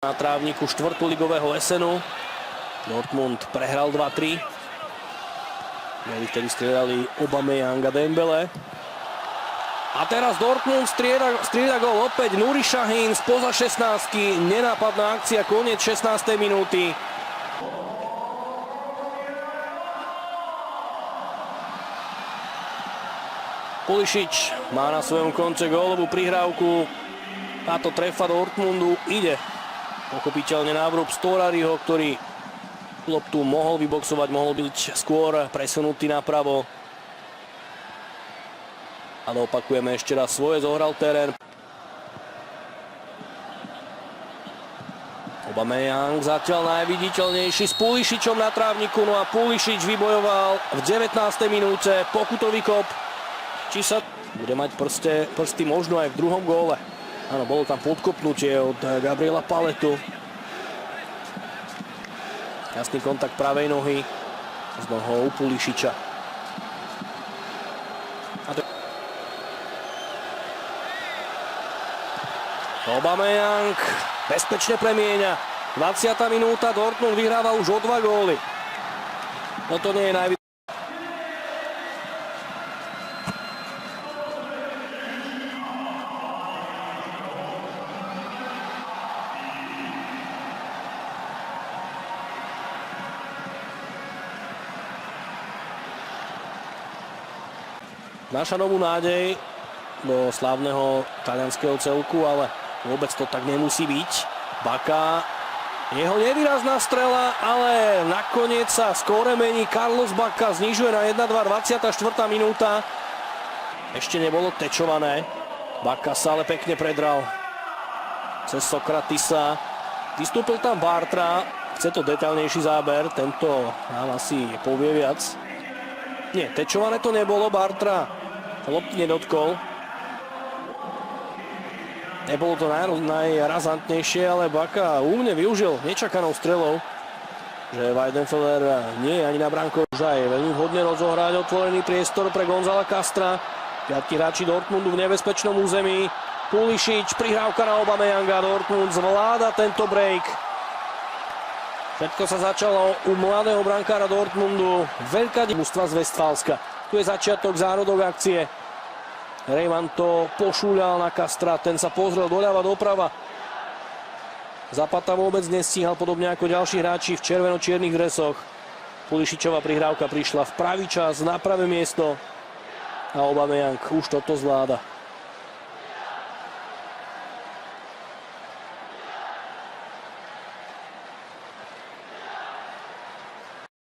Na trávniku štvrtoligového Essenu. Dortmund prehral 2-3. Vtedy striedali Aubameyang a Dembele. A teraz Dortmund strieda gól opäť. Nuri Sahin spoza 16-ky. Nenápadná akcia, koniec 16. minúty. Pulisic má na svojom konce gólovú prihrávku. Táto trefa Dortmundu ide. Pochopiteľne návrub Storariho, ktorý loptu mohol vyboxovať, mohol byť skôr presunutý napravo. Ale opakujeme ešte raz, svoje zohral terén. Aubameyang zatiaľ najviditeľnejší s Pulisicom na trávniku. No a Pulisic vybojoval v 19. minúte pokutový kop. Či sa bude mať prsty možno aj v druhom góle. Áno, bolo tam podkopnutie od Gabriela Paletu. Jasný kontakt pravej nohy z nohou Pulisica. Aubameyang bezpečne premieňa. 20. minúta, Dortmund vyhráva už o 2 góly. No to nie je najvyššie. Naša novú nádej do slávneho talianskeho celku, ale vôbec to tak nemusí byť. Bacca, jeho nevýrazná strela, ale nakoniec sa skóre mení. Carlos Bacca znižuje na 1-2, 24. minúta. Ešte nebolo tečované. Bacca sa ale pekne predral cez Sokratisa. Vystúpil tam Bartra. Chce to detailnejší záber. Tento nám asi povie viac. Nie, tečované to nebolo. Bartra lopty nedotkol. Nebolo to najrazantnejšie, ale Bacca úmne využil nečakanou strelou, že Weidenfeller nie je ani na bránku. Už aj veľmi vhodne rozohrať otvorený priestor pre Gonzala Castra. 5 hráči Dortmundu v nebezpečnom území. Pulisic, prihrávka na Aubameyanga. Dortmund zvláda tento break. Všetko sa začalo u mladého brankára Dortmundu. Veľká mužstva z Westfálska. Tu je začiatok, zárodok akcie. Rejman to pošúľal na Castra, ten sa pozrel doľava, doprava. Zapata vôbec nestíhal, podobne ako ďalší hráči v červeno-čiernych dresoch. Pulisicová prihrávka prišla v pravý čas, na pravé miesto. A Aubameyang už toto zvláda.